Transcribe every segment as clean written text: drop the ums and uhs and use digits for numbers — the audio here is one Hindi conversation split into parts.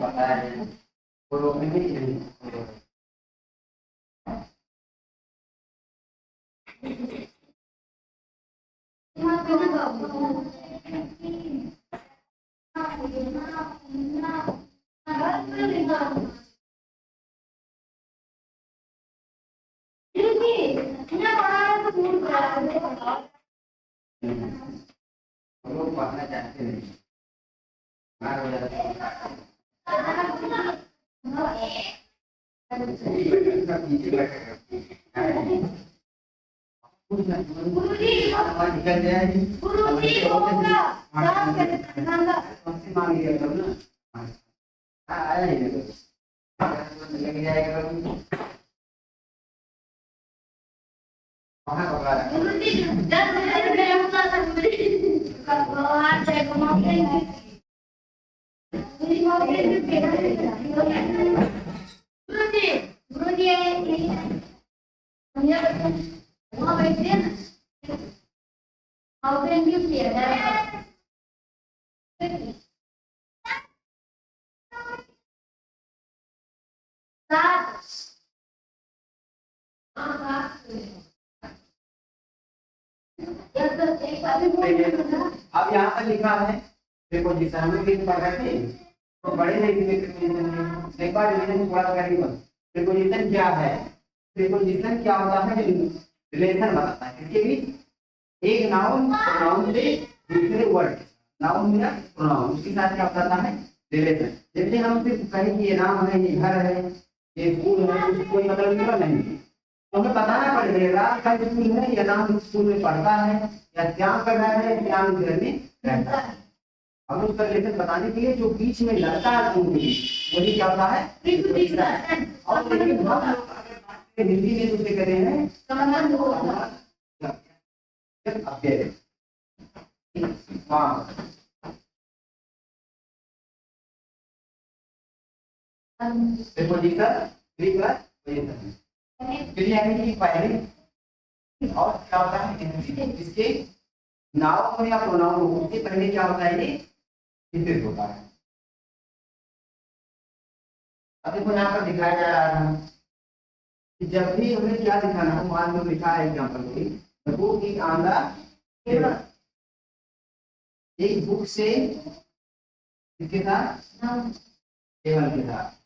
पता है वो रोकने के लिए हम लोग पढ़ना चाहते नहीं पीछे बैठे निकल जाएगी मांग लिया करो ना आया ही नहीं लग जाएगा वहाँ पकड़ा अब यहाँ पर लिखा है देखो जिस हम भी पढ़ रहे थे तो बड़े नहीं एक बार रिवीजन थोड़ा सा करेंगे प्रीपोजिशन क्या है प्रीपोजिशन क्या होता है रिलेशन बताता है इसके बीच एक नाउन प्रोनाउन से दूसरे वर्ड नाउन या प्रोनाउन उसके साथ क्या बताता है रिलेशन जैसे हम सिर्फ कहें कि ये नाम है ये घर है ये स्कूल है उसको कोई मतलब नहीं तो हमें बताना पड़ेगा का स्कूल है या नाम स्कूल में पढ़ता है या श्याम कर रहा है श्याम घर में रहता है हम उसका रिलेशन बताने के लिए जो बीच में लगता है वही क्या होता है और लेकिन हम लोग अगर हिंदी में दूसरे कहते हैं पहले और क्या होता है इसके नाउन या प्रोनाउन उसके पहले क्या होता है ये इंद्रित होता है। अब देखो यहाँ पर दिखाया जा रहा है कि जब भी हमें क्या दिखाना है मान लो लिखा है एग्जाम्पल को देखो कि आंधा एक बुक से किसके साथ टेबल के साथ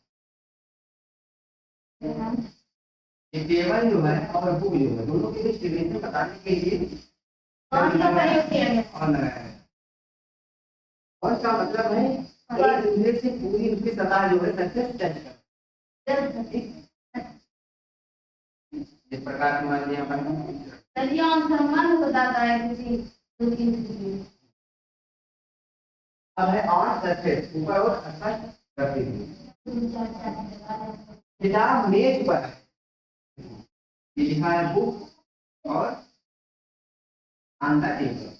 ये टेबल जो है और बुक जो है दोनों के बीच रिलेशन बताने के लिए और का मतलब है एक दूसरे से पूरी उसकी सतह जो है सक्सेस टच कर इस प्रकार की मान लिया सम्मान बताता है किसी अब है ऑन सरफेस ऊपर और अच्छा करते हुए किताब मेज पर ये लिखा है बुक और अंदर टेबल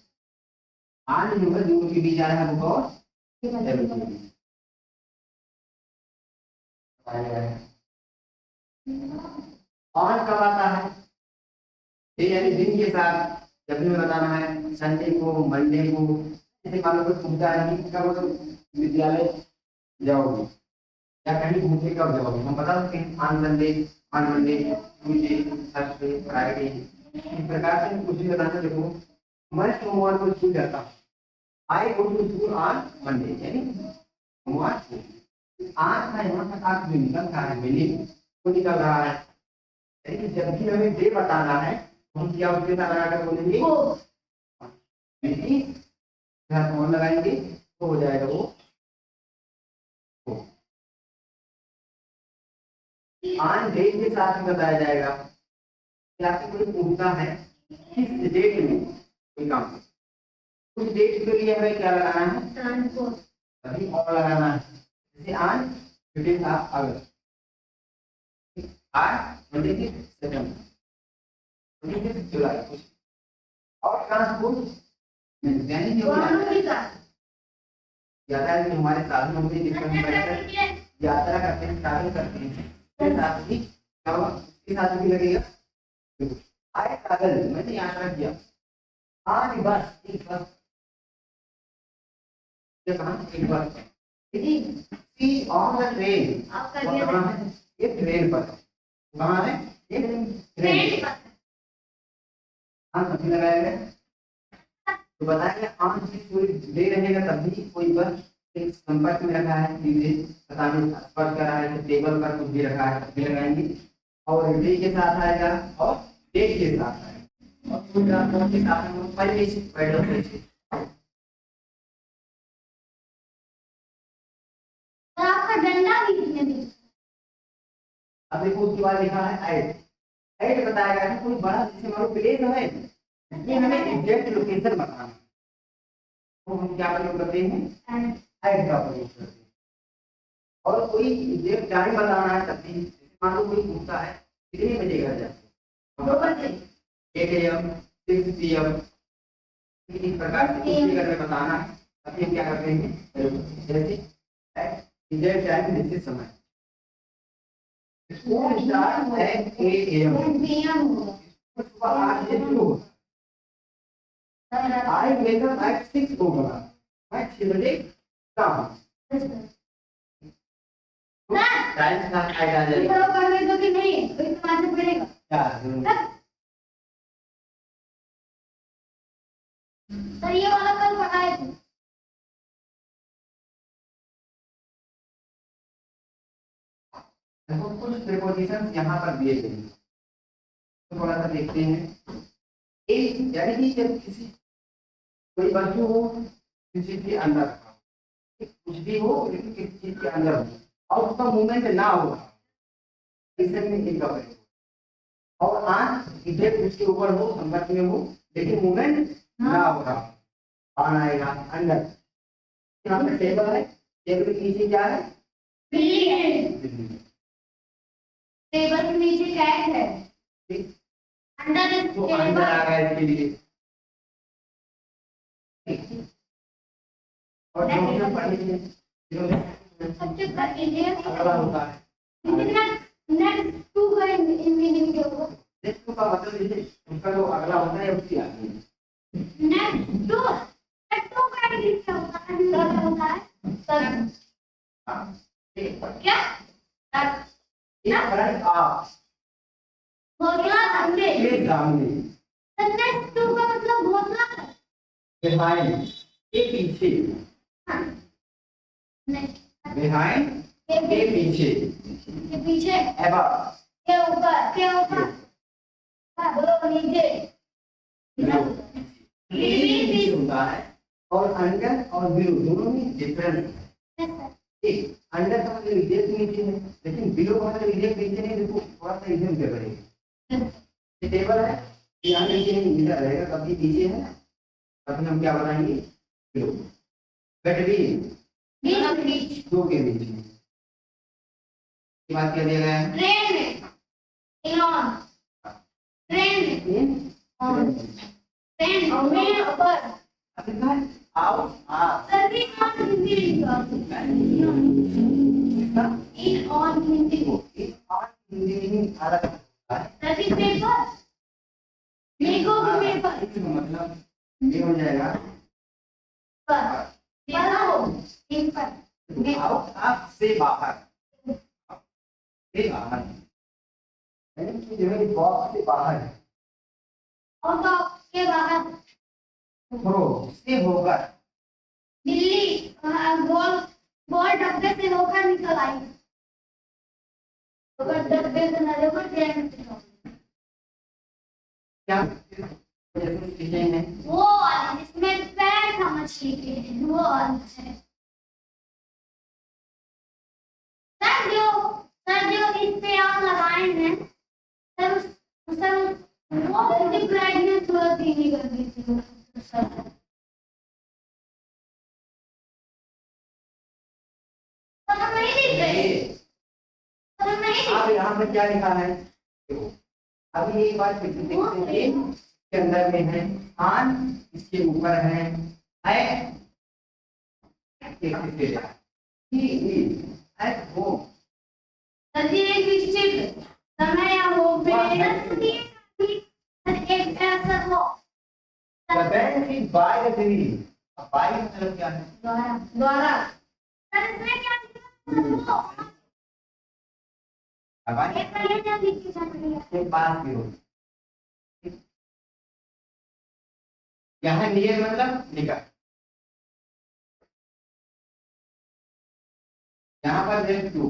आन जो है दोनों के बीच आ रहा है बुक और टेबल के बीच ऑन कब आता है ये यानी दिन के साथ जब भी बताना है संडे को मंडे को जैसे मान लो कोई पूछता है कि कब विद्यालय जाओगे या कहीं घूमने कब जाओगे हम बता सकते हैं on Sunday on Monday Tuesday Thursday Friday इस प्रकार से कुछ भी बताना देखो मैं सोमवार को स्कूल जाता हूँ I go to school on Monday यानी सोमवार को आज का यहाँ तक आप जो निकल रहा है मीनिंग वो निकल रहा है यानी जब भी हमें डे बताना है हम क्या उसके साथ लगाकर बोलेंगे कौन लगाएंगे तो हो जाएगा वो ऑन डे के साथ बताया जाएगा कि आपको कोई पूछता है किस डेट में कोई काम उस डेट के लिए हमें क्या लगाना है अभी और लगाना है जैसे आज 15 अगस्त आज 26 जुलाई और ट्रांसपोर्ट यात्रा हमारे साधन होंगे जिसमें हम यात्रा करते हैं ट्रैवल करते हैं साथ ही इसके साथ भी लगेगा आए ट्रैवल मैंने यात्रा किया आज बस एक बस ये कहाँ एक बस पर। जी सी ऑन द ट्रेन, आप वो करिए कहाँ है? ये ट्रेन पर है। कहाँ है? ये ट्रेन ट्रेन पर। पर हाँ समझ लगाया गया। तो बताया आंख की पूरी दे रहेगा तब भी कोई बस एक संपर्क में रखा है, सीधे पता नहीं स्पर्श कर रहा है, तो टेबल पर कुछ भी रखा है तब भी लगाएंगे। और डे के साथ आएगा और डेट के साथ आएगा और फुल ट्रांसफॉर्म के साथ हम लोग पहले से पहले से और आपका डंडा भी कितने दिन अब देखो उसके बाद लिखा है ऐड। ऐड बताएगा कि कोई बड़ा जैसे मान लो प्लेस है, ये हमें एग्जैक्ट लोकेशन बताना है, तो हम क्या प्रयोग करते हैं? ऐड का प्रयोग करते हैं। और कोई एग्जैक्ट टाइम बताना है तब भी, जैसे मान लो कोई पूछता है कितने बजे घर जाते हैं, 2 बजे 8 AM 6 PM, इस प्रकार से कुछ भी अगर बताना है तब हम क्या करते हैं? जैसे एग्जैक्ट टाइम निश्चित समय। स्कूल स्टार्ट है 8 AM, PM होगा सुबह 8 बजे शुरू होगा। I wake up at 6 होगा, मैं 6 बजे काम टाइम के साथ आ जाएगा। करो करने दो कि नहीं कोई तुम्हारे से पड़ेगा क्या सर ये वाला कल पढ़ाए थे देखो कुछ प्रीपोजिशन यहाँ पर दिए गए हैं, तो थोड़ा सा देखते हैं। एक यानी कि जब किसी कोई वस्तु हो किसी के अंदर रखा हो, कुछ भी हो लेकिन किसी चीज के अंदर हो और उसका मूवमेंट ना हो, इसे में इनका प्रयोग। और आंख इधर उसके ऊपर हो, संपर्क में हो, लेकिन मूवमेंट ना हो रहा, आना आएगा अंदर। यहाँ पे टेबल है, टेबल के नीचे क्या है? बिल्ली है टेबल के नीचे कैट है ठीक, अंडर तो अंदर आ गया इसके लिए। और जो हम पढ़ लीजिए सबसे पहले अगला होता है नेक्स्ट टू का मीनिंग क्या होगा नेक्स्ट का मतलब ये उसका जो अगला होता है उसकी आती है। नेक्स्ट टू का मीनिंग क्या होता है अंदर होता है तब हाँ, ठीक है। क्या तब एक फ्रंट ऑफ घोसला सामने के सामने, नेक्स्ट टू का मतलब घोसला बिहाइंड के पीछे, नेक्स्ट बिहाइंड के पीछे, के पीछे अबव के ऊपर बोलो नीचे पीछे होता है। और अंडर और बिलो दोनों में डिफरेंस है। ठीक, अंडर का मतलब इधर नीचे है, लेकिन बिलो का मतलब इधर नीचे नहीं। देखो थोड़ा सा इधर क्या करेंगे, ये टेबल है, यहाँ नीचे नहीं, इधर रहेगा, कभी नीचे है तभी हम क्या बनाएंगे? बिलो। बिटवीन दो के बीच में, ये बात क्या दिया गया है? ट्रेन में इलॉन ट्रेन में ट्रेन में ऊपर अब लिखा है आउट आप सभी ऑन हिंदी लिखा इन ऑन हिंदी हिंदी में अलग होता है। सभी पेपर लेगो के पेपर इसका मतलब ये हो जाएगा पर इन पर आउट आप से बाहर, से बाहर यानी कि जो है बॉक्स से बाहर है, और बॉक्स के बाहर प्रो से होकर बिल्ली गोल गोल डब्बे से होकर निकल आई होकर डब्बे से न होकर ट्रेन में निकल क्या जैसे चीजें हैं वो वाली जिसमें पैर था मछली के वो वाली है सर जो इस पे आप लगाए हैं सर वो मल्टीप्लाई में थोड़ा धीमी कर दीजिए सर हम नहीं लिख रहे हम नहीं लिख अब यहाँ पे क्या लिखा है? देखो अभी एक बार फिर से देखते हैं, इसके अंदर में है आन, इसके ऊपर है he is at home। Sir एक निश्चित समय हो पे एक ऐसा हो The bench is by the tree। अब बाई मतलब क्या है? द्वारा द्वारा सर इसमें क्या लिखा है? अब बाई एक पहले क्या लिख के जाना है? के पास भी हो। यहाँ नियर मतलब निकट, यहाँ पर देख टू।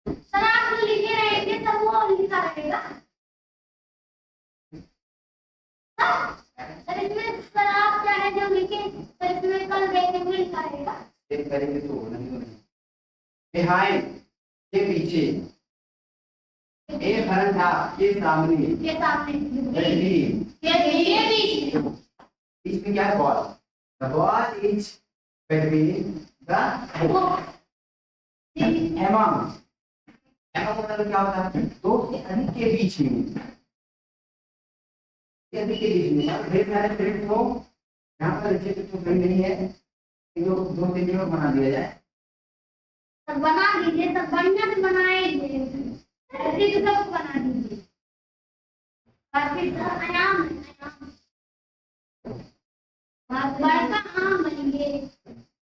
सर आप जो लिखे रहेंगे सब वो लिखा रहेगा। सर इसमें सर आप चाहे जो लिखे सर इसमें कल देखेंगे लिखा रहेगा। चेक करेंगे तो नहीं तो नहीं। बिहाइंड के पीछे, एक हरंठा के सामने, ये सामने between, ये बीच में बीच में क्या है? Ball. The ball is between the वो among, among मतलब क्या होता है? दो से अधिक के बीच में, से अधिक के बीच में मतलब ढेर सारे फ्रेंड्स हो। यहाँ पर अच्छे से तो फ्रेंड नहीं है, जो दो तीन लोग बना दिया जाए। सब बना दीजिए, सब बढ़िया से बनाएंगे, फिर सब बना दीजिए। और फिर आयाम बड़का आम बनेंगे,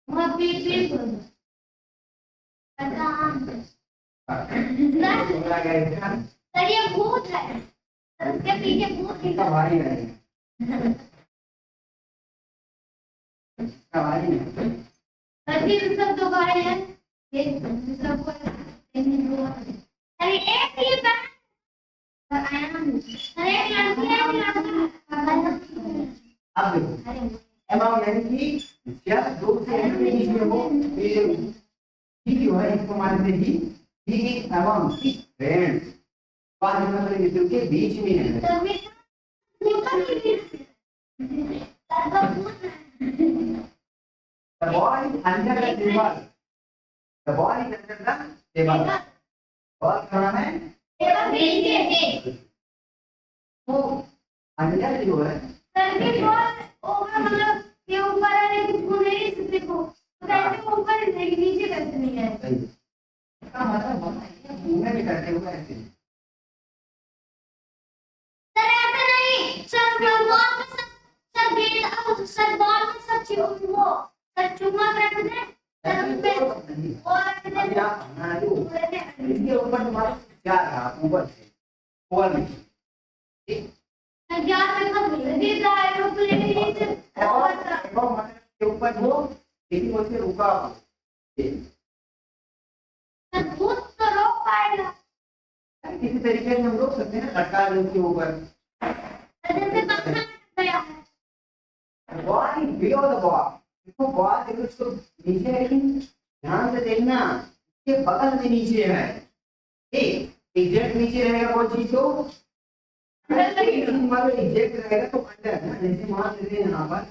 वह पीठ बड़का आम। बोला गया इसका सर ये भूत है, सर उसके पीछे भूत इसका भारी नहीं, इसका भारी नहीं। सर फिर सब दोबारा है ये सब अरे एक ही बात आयाम सर एक लड़की है एक लड़का। अब देखो among यानी कि जब दो से अधिक के बीच में हो, ये जो है इसको मानते ही he is among his friends, बात मतलब मित्रों के बीच में है। सर मैं The ball is under the table, the ball is under the table, ball कहाँ है? वो अंदर जो है सर ये बॉल ऊपर मतलब ये ऊपर है लेकिन छू नहीं सकते को तो कैसे ऊपर नहीं नीचे कैसे नहीं है? इसका मतलब घूमने भी करते हुए ऐसे सर ऐसे नहीं सर बॉल में सर गेंद अब सर बॉल में सब चीज वो सर चुम्मा रख दे सर उसमें और रख दे अभी आप बना लो इसके ऊपर तुम्हारा क्या रहा ऊपर से ऊपर में ठीक सर यार में कब गिर रहा है तो प्लेन और मतलब के ऊपर वो लेकिन वो से रुका हो सर भूत तो रोक पाएगा किसी तरीके से हम रोक सकते हैं ना लटका दो उसके ऊपर सर जैसे पकड़ा गया है ball is below the ball इसको बॉल देखो इसको नीचे है लेकिन ध्यान से देखना इसके बगल में नीचे है ठीक एग्जैक्ट नीचे रहेगा वो चीज तो एग्जैक्ट रहेगा तो अंडर है ना जैसे मान लेते हैं यहाँ पर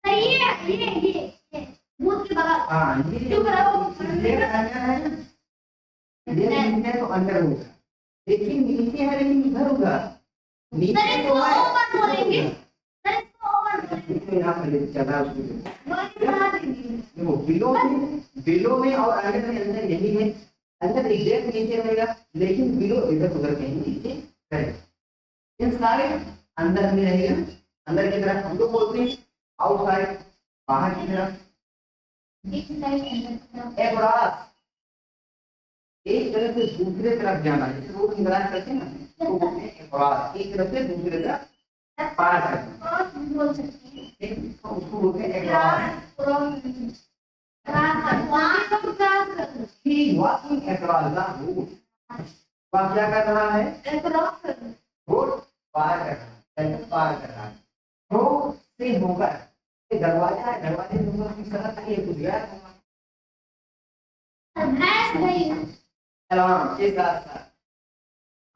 सर ये भूत के बगल हाँ ये चुप रहो अंडर है ना ये नीचे है तो अंडर होगा लेकिन नीचे है लेकिन इधर होगा सर नीचे इसको तो है ओवर बोलेंगे सर इसको ओवर बोलेंगे तो यहाँ पर लेके चला उसको बोल बना देंगे देखो बिलो में और अंडर में अंदर यही है अंदर एग्जैक्ट नीचे रहेगा लेकिन बिलो इधर उधर कहीं नीचे रहेगा इनसाइड अंदर में रहेगा अंदर की तरफ हम लोग बोलते हैं आउटसाइड बाहर की तरफ एक साइड अंदर एक्रॉस एक तरफ से दूसरे तरफ जाना जैसे रोड क्रॉस करते हैं ना तो बोलते हैं एक्रॉस एक तरफ से दूसरे तरफ पार करना और बोल सकते हैं ठीक तो उसको बोलते हैं across cross cross he walking across the road वह क्या कर रहा है क्रॉस रोड पार कर रहा है पार कर रहा है रोड से होकर ये दरवाजा है दरवाजे से होकर किस तरह से ये कुछ गया होगा भैंस गई अलार्म के साथ साथ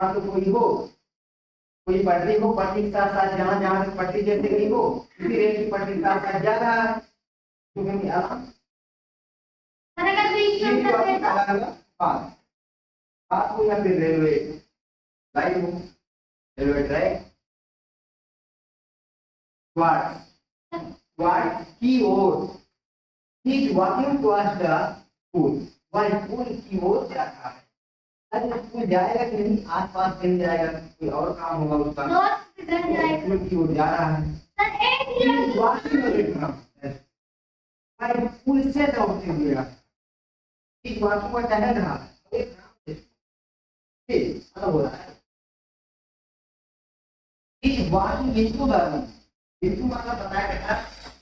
हाँ तो कोई पटरी हो पटरी के साथ साथ जहाँ जहाँ से पटरी जैसे गई हो उसी रेल की पटरी के साथ साथ जा रहा है क्योंकि अलार्म अगर बीच में कर दे तो पास हो या फिर रेलवे लाइन हो रेलवे ट्रैक वार्ड की ओर he is walking towards the school वह स्कूल की ओर जा रहा है अरे स्कूल जाएगा कि नहीं आसपास कहीं जाएगा कोई और काम होगा उसका दोस्त के घर जाएगा स्कूल की ओर जा रहा है सर एक ही He is walking away from फूल से दौड़ते हुए रहा, एक वाक्य में टहल रहा है, एक मतलब हो रहा है इस वाक्य बिंदु पर बिंदु मतलब बताया गया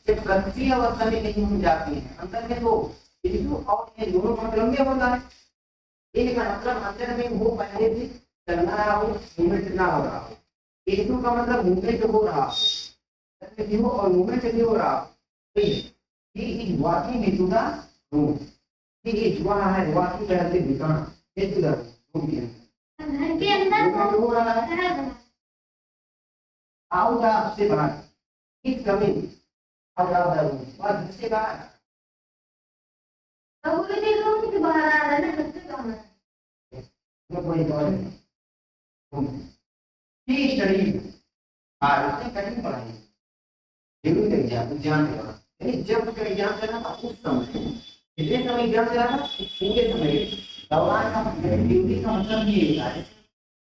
जब गतिशील अवस्था में नहीं हो जाती है अंदर में तो बिंदु और ये दोनों मतलब में होता है। एक का मतलब अंदर में वो पहले से चलना रहा हो, मूवमेंट ना हो रहा हो। बिंदु का मतलब मूवमेंट हो रहा हो और मूवमेंट नहीं हो रहा हो। ये इस वाक्य बिंदु का रूप ये जुआ है वाक्य कहते दिखाना ये सुधर रूप है घर के अंदर हो रहा है आउट ऑफ से बाहर इस coming out of the room और घर से बाहर तो वो भी देख रहा हूँ कि बाहर आ रहा है ना घर से बाहर मैं कोई और नहीं ये स्टडी उसने कठिन पढ़ाई जरूर एग्जाम ध्यान देना यानी जब उसका एग्जाम करना था उस समय कितने समय एग्जाम दे रहा था पूरे समय दौरान का ड्यूटी का मतलब ये है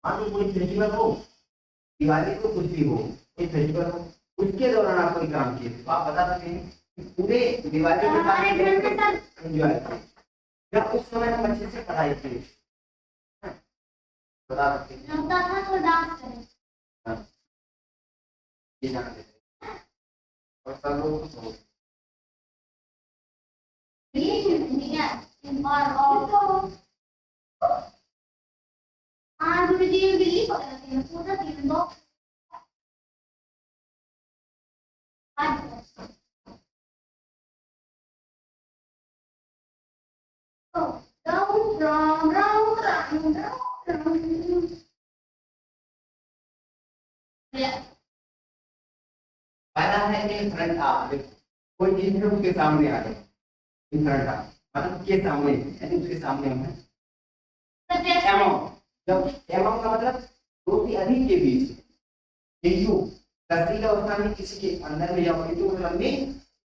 मान लो कोई फेस्टिवल हो दिवाली को कुछ भी हो कोई फेस्टिवल हो उसके दौरान आप कोई काम किए तो आप बता सकते हैं कि पूरे दिवाली के साथ एंजॉय जब उस समय हम अच्छे से पढ़ाई की बता सकते हैं जमता था तो डांस करें ये जान देते हैं और सब लोग खुश हो ये नहीं है और तो आज वीडियो बिल्ली पकड़ती है पूरा दिन दो आज तो round round round round round पहला है इन फ्रंट आप कोई चीज है उसके सामने आ जाए इन फ्रंट आप मतलब के सामने यानी उसके सामने हम हैं एमोंग जब एमोंग का मतलब दो से अधिक के बीच इंटू गतिशील अवस्था में किसी के अंदर में या इंटू मतलब में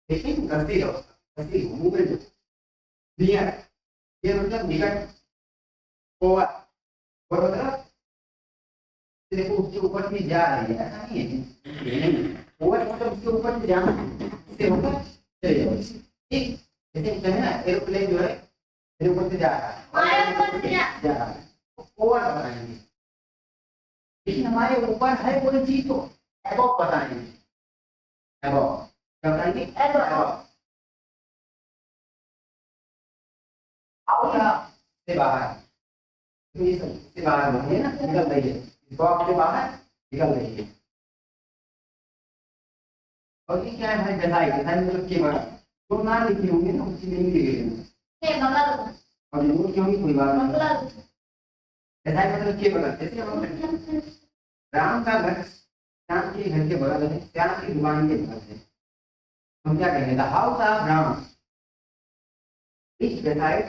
लेकिन गतिशील अवस्था गतिशील मूवमेंट नियर ये मतलब निकट ओवर और मतलब देखो उसके ऊपर से जा रही है ऐसा नहीं है ओवर मतलब उसके ऊपर से जाना इससे होगा चले जाओ ठीक जैसे कहते हैं ना एरोप्लेन जो है मेरे ऊपर से जा रहा है जा रहा है ओवर बताएंगे लेकिन हमारे ऊपर है कोई चीज तो एबव बताएंगे एबव क्या बताएंगे एबव आउट से बाहर तो ये सब से बाहर नहीं है ना निकल रही है बॉक्स से बाहर निकल रही है और ये क्या है भाई बेसाई बेसाई मतलब के बाहर तो ना लिखी होंगे ना उसकी नहीं लिखे होंगे के बगल और नोट की होंगी कोई बात नहीं बगल बेसाई मतलब के बगल जैसे हम राम का घर श्याम के घर के बगल है श्याम की दुकान के बगल है हम क्या कहेंगे the house of Ram is beside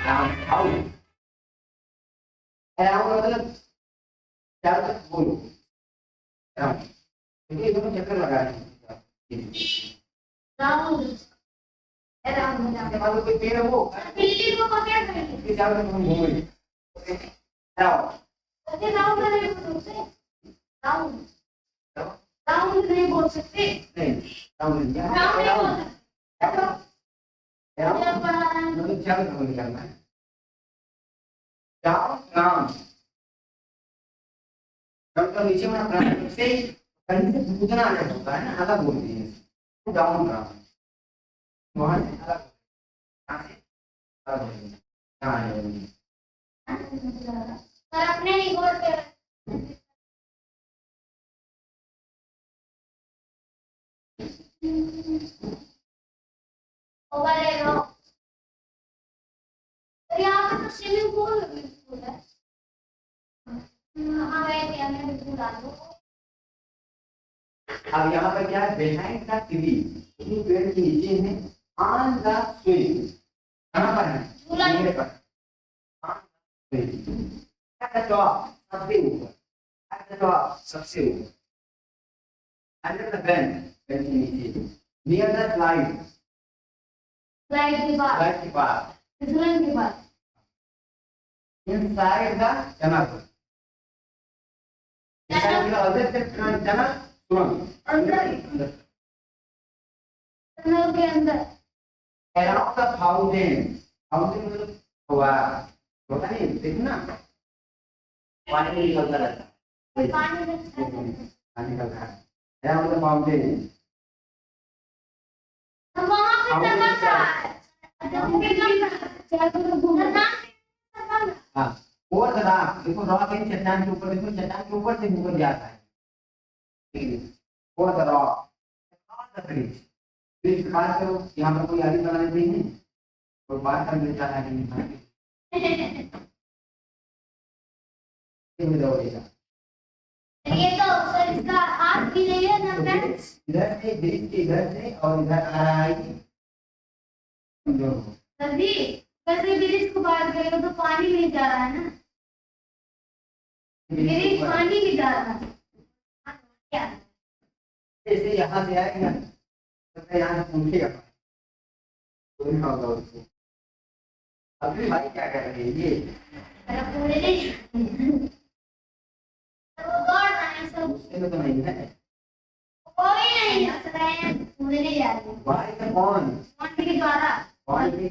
Ram house Ram मतलब चारों तरफ बोलो राम क्योंकि दोनों चक्कर लगा रहे हैं राउंड राउंड जैसे मान लो कोई पेड़ हो बिल्ली को पकड़ रही है उसके चारों तरफ हम घूमेंगे राम अरे राउंड नहीं बोल सकते राउंड राउंड नहीं बोल सकते नहीं राम नहीं राउंड नहीं बोल सकते राम जब बड़ा राउंड मतलब चारों तरफ निकलना है राम राम तो नीचे में प्राण से कहीं से कूदना अलग होता है ना अलग बोलते हैं तो डाउन राम वहां से अलग कहां से अलग होंगे कहां है सर अपने ही बोल के ओवर ले लो यहाँ पे तो स्विमिंग पूल है हाँ गए थे हमने बिल्कुल डाल दो अब यहाँ पर क्या है बिहाइंड द ट्री ये पेड़ के नीचे है ऑन द स्विंग कहाँ पर है झूला मेरे पर on the swing at the top सबसे ऊपर एट द टॉप सबसे ऊपर अंडर द बेंच बेंच के नीचे नियर द स्लाइड स्लाइड के बाद स्लाइड के पास झूलन के बाद inside the tunnel inside the other tunnel सुरंग अंदर नल के अंदर अराउंड द फाउंटेन, फाउंटेन मतलब फुहारा होता नहीं, देखना पानी निकलता रहता है, पानी लगता है। पानी निकलता है अराउंड द फाउंटेन। तो वहाँ पे सरका है, जब के चाहे तो घूमना हाँ, और रॉक, देखो रॉक इन चट्टान के ऊपर, देखो चट्टान के ऊपर से ऊपर जाता है, ठीक है, और द रॉक, और द ब्रिज, ब्रिज खास करो यहाँ पर कोई आदमी बनाने नहीं है, और बात कर लेता है नहीं ये तो सर इसका हाथ भी नहीं है ना पैर। इधर से ब्रिज के इधर से और इधर आ रहा है समझो। सर जी वैसे ब्रिज को बात करें तो पानी नहीं जा रहा है ना, ब्रिज पानी भी जा रहा है क्या? जैसे यहाँ से आएगा तो यहाँ से पूछेगा तो नहीं होगा उसको। अभी भाई क्या कर रहे हैं ये मेरा पूरे नहीं वो दौड़ रहा है सब, उसके में तो नहीं है, कोई नहीं हंस रहे हैं, पूरे नहीं जा रहे हैं भाई का कौन कौन के द्वारा कौन भी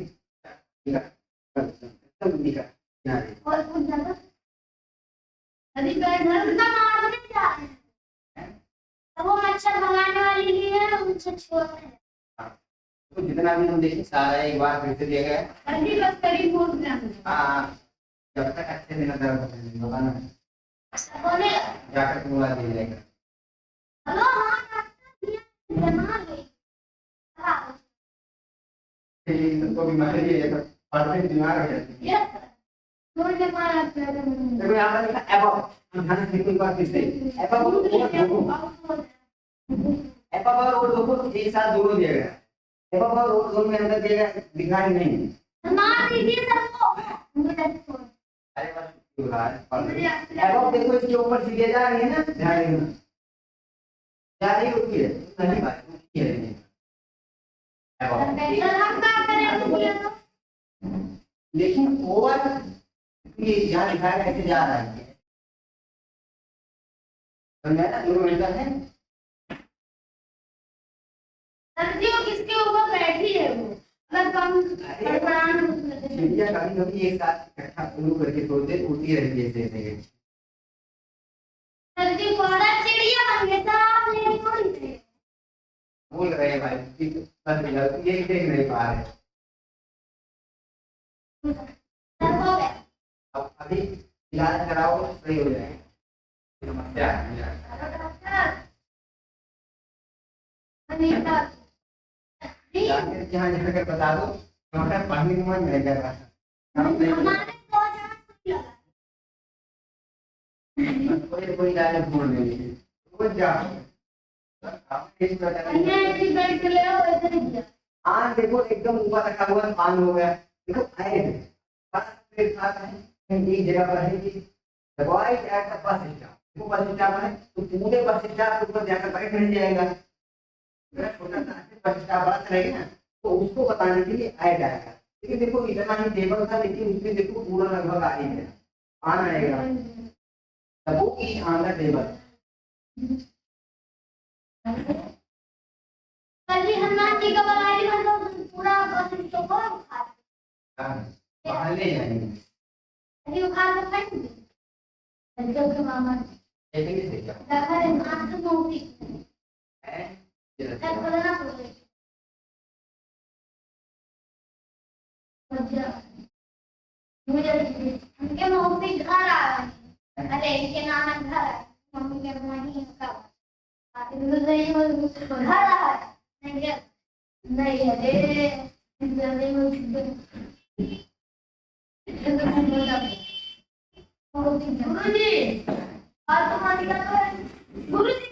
एकदम निकल यहाँ से। और कुछ ज्यादा अभी घर का मारने जा रहे हैं, तो वो मच्छर भगाने वाली ही है, उनसे छोड़ रहे हैं। तो जितना भी हम देखें सारा एक बार फिर से दिया गया है। अभी बस करीब पहुंच गया हूँ। हाँ, जब तक अच्छे दिन बताना बोले जाकर बोला दे जाएगा। हेलो हाँ डॉक्टर ये जमा गई हाँ तो बीमारी है तो परफेक्ट बीमार हो जाती है। यस सर थोड़ी देर बाद आप कह रहे हैं देखो यहाँ पर लिखा एबव, हम ध्यान से देखो एक बार फिर से एबव और दोनों, एबव और दोनों एक साथ दोनों दिया गया है। एबव और दोनों में अंदर दिया गया दिखाई नहीं है। मार दीजिए सबको मुझे अरे बस क्यों रहा है एबव देखो इसके ऊपर सीधे जा रही है ना, ध्यान देना जा रही होती है नहीं बात रुकी है एबव, सर हम क्या करेंगे तो लेकिन ओवर ये यहाँ दिखाया गया ऐसे जा रहा है समझा ना, दोनों मिलता है। सर्दियों किसके ऊपर बैठी है वो अगर कम बड़बड़ान चिड़िया कभी कभी एक साथ इकट्ठा उल्लू करके छोड़ते उड़ती रहती है ऐसे सर्दी को सर चिड़िया बन गए सर आप ले थोड़ी थे बोल रहे हैं भाई कि बस ये देख नहीं पा रहे। सर हो गया अब अभी इलाज कराओ सही हो जाएगा। समस्या डॉक्टर अनीता जी जाकर जहाँ जाकर बता दो वहाँ पढ़ने का मन नहीं कर रहा हमारे तो जान लगा कोई इलाज ढूंढ लेंगे रोज जाओ अन्य ऐसी बेड के ले आओ इधर ही दिया आन देखो एकदम ऊपर रखा हुआ पान हो गया देखो आए बस पेट खाता है एक जगह पर है कि दवाई एट द बस स्टॉप, देखो बस स्टॉप है तो पूरे बस स्टॉप के ऊपर जाकर बैठ नहीं जाएगा, छोटा सा बस स्टॉप बड़ा रहेगा ना तो उसको बताने के लिए ऐड आएगा। लेकिन देखो इतना ही टेबल था लेकिन उसमें देखो पूरा लगभग आ ही गया आन आएगा तब वो की ऑन द टेबल। कल हनुमान जी का बगाड़ी मतलब पूरा बस तो को खा बाहर ले जाएंगे अभी वो खा कर खाएंगे जो के मामा लेकिन से क्या देखा रे मां से मौसी है ये क्या बोलना बोले मुझे उनके मौसी घर आ रहे अरे इनके नाना घर है मम्मी के नहीं का घर आ नहीं अरे गुरुजी और तुम्हारी का तो गुरुजी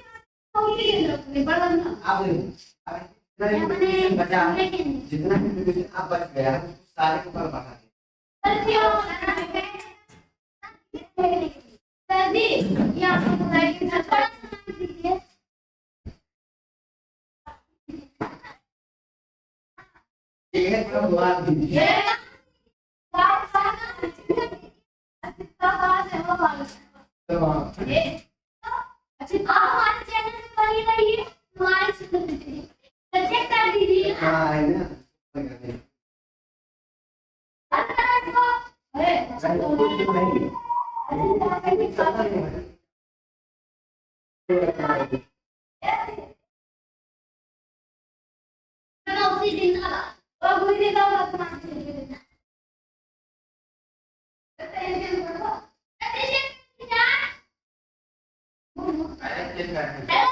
आप बचा जितना भी आप बच गया सारे को कल बढ़ा हाँ है ना Hello.